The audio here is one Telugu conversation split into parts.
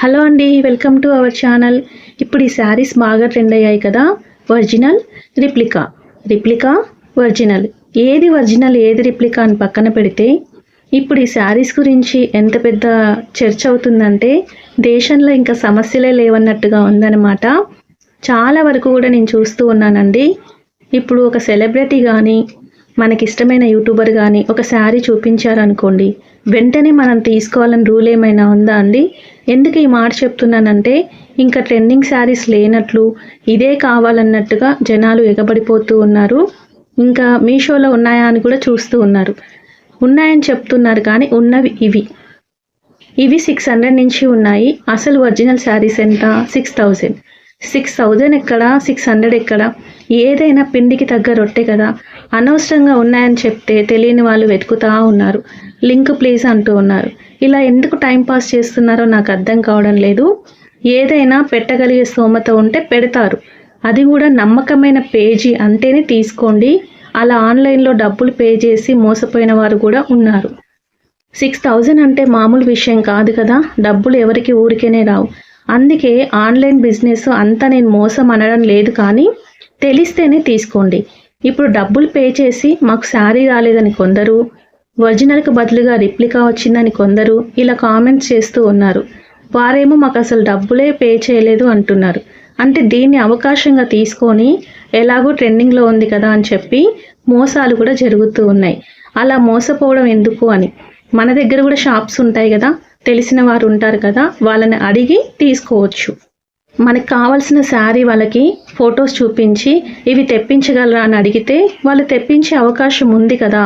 హలో అండి, వెల్కమ్ టు అవర్ ఛానల్. ఇప్పుడు ఈ శారీస్ బాగా ట్రెండ్ అయ్యాయి కదా. ఒరిజినల్, రిప్లికా, ఒరిజినల్, ఏది ఒరిజినల్ ఏది రిప్లికా అని పక్కన పెడితే ఇప్పుడు ఈ శారీస్ గురించి ఎంత పెద్ద చర్చ అవుతుందంటే దేశంలో ఇంకా సమస్యలే లేవన్నట్టుగా ఉందన్నమాట. చాలా వరకు కూడా నేను చూస్తూ ఉన్నానండి. ఇప్పుడు ఒక సెలబ్రిటీ కానీ మనకిష్టమైన యూట్యూబర్ కానీ ఒక శారీ చూపించారనుకోండి, వెంటనే మనం తీసుకోవాలని రూల్ ఏమైనా ఉందా అండి? ఎందుకు ఈ మాట చెప్తున్నానంటే ఇంకా ట్రెండింగ్ శారీస్ లేనట్లు ఇదే కావాలన్నట్టుగా జనాలు ఎగబడిపోతూ ఉన్నారు. ఇంకా మీషోలో ఉన్నాయా అని కూడా చూస్తూ ఉన్నారు. ఉన్నాయని చెప్తున్నారు కానీ ఉన్నవి ఇవి 600 నుంచి ఉన్నాయి. అసలు ఒరిజినల్ శారీస్ ఎంత? 6000 ఎక్కడ, 600 ఎక్కడ? ఏదైనా పిండికి తగ్గ రొట్టె కదా. అనవసరంగా ఉన్నాయని చెప్తే తెలియని వాళ్ళు వెతుకుతూ ఉన్నారు. లింక్ ప్లీజ్ అంటూ ఉన్నారు. ఇలా ఎందుకు టైం పాస్ చేస్తున్నారో నాకు అర్థం కావడం లేదు. ఏదైనా పెట్టగలిగే స్తోమత ఉంటే పెడతారు, అది కూడా నమ్మకమైన పేజీ అంటేనే తీసుకోండి. అలా ఆన్లైన్లో డబ్బులు పే చేసి మోసపోయిన వారు కూడా ఉన్నారు. 6000 అంటే మామూలు విషయం కాదు కదా. డబ్బులు ఎవరికి ఊరికేనే రావు. అందుకే ఆన్లైన్ బిజినెస్ అంతా నేను మోసం అనడం లేదు, కానీ తెలిస్తేనే తీసుకోండి. ఇప్పుడు డబ్బులు పే చేసి మాకు శారీ రాలేదని కొందరు, ఒరిజినల్కి బదులుగా రిప్లికా వచ్చిందని కొందరు ఇలా కామెంట్స్ చేస్తూ ఉన్నారు. వారేమో మాకు అసలు డబ్బులే పే చేయలేదు అంటున్నారు. అంటే దీన్ని అవకాశంగా తీసుకొని ఎలాగో ట్రెండింగ్లో ఉంది కదా అని చెప్పి మోసాలు కూడా జరుగుతూ ఉన్నాయి. అలా మోసపోవడం ఎందుకు అని మన దగ్గర కూడా షాప్స్ ఉంటాయి కదా, తెలిసిన వారు ఉంటారు కదా, వాళ్ళని అడిగి తీసుకోవచ్చు. మనకు కావాల్సిన శారీ వాళ్ళకి ఫొటోస్ చూపించి ఇవి తెప్పించగలరా అని అడిగితే వాళ్ళు తెప్పించే అవకాశం ఉంది కదా.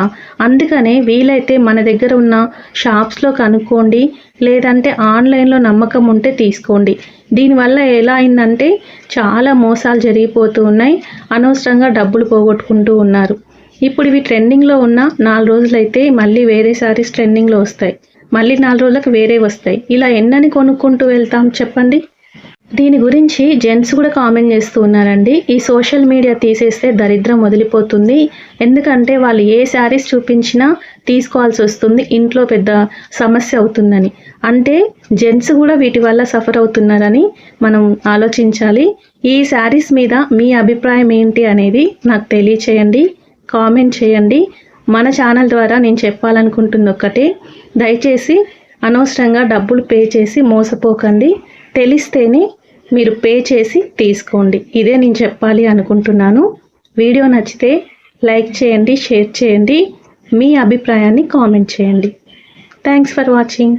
అందుకనే వీలైతే మన దగ్గర ఉన్న షాప్స్లో కనుక్కోండి, లేదంటే ఆన్లైన్లో నమ్మకం ఉంటే తీసుకోండి. దీనివల్ల ఎలా అయిందంటే చాలా మోసాలు జరిగిపోతూ ఉన్నాయి. అనవసరంగా డబ్బులు పోగొట్టుకుంటూ ఉన్నారు. ఇప్పుడు ఇవి ట్రెండింగ్లో ఉన్న 4 రోజులైతే మళ్ళీ వేరే శారీస్ ట్రెండింగ్లో వస్తాయి, మళ్ళీ 4 రోజులకు వేరే వస్తాయి. ఇలా ఎన్నని కొనుక్కుంటూ వెళ్తాం చెప్పండి. దీని గురించి జెంట్స్ కూడా కామెంట్ చేస్తూ ఉన్నారండి. ఈ సోషల్ మీడియా తీసేస్తే దరిద్రం వదిలిపోతుంది. ఎందుకంటే వాళ్ళు ఏ శారీస్ చూపించినా తీసుకోవాల్సి వస్తుంది, ఇంట్లో పెద్ద సమస్య అవుతుందని. అంటే జెంట్స్ కూడా వీటి వల్ల సఫర్ అవుతున్నారని మనం ఆలోచించాలి. ఈ శారీస్ మీద మీ అభిప్రాయం ఏంటి అనేది నాకు తెలియచేయండి, కామెంట్ చేయండి. మన ఛానల్ ద్వారా నేను చెప్పాలనుకుంటుంది ఒక్కటే, దయచేసి అనవసరంగా డబ్బులు పే చేసి మోసపోకండి. తెలిస్తేనే మీరు పే చేసి తీసుకోండి. ఇదే నేను చెప్పాలి అనుకుంటున్నాను. వీడియో నచ్చితే లైక్ చేయండి, షేర్ చేయండి, మీ అభిప్రాయాన్ని కామెంట్ చేయండి. Thanks for watching.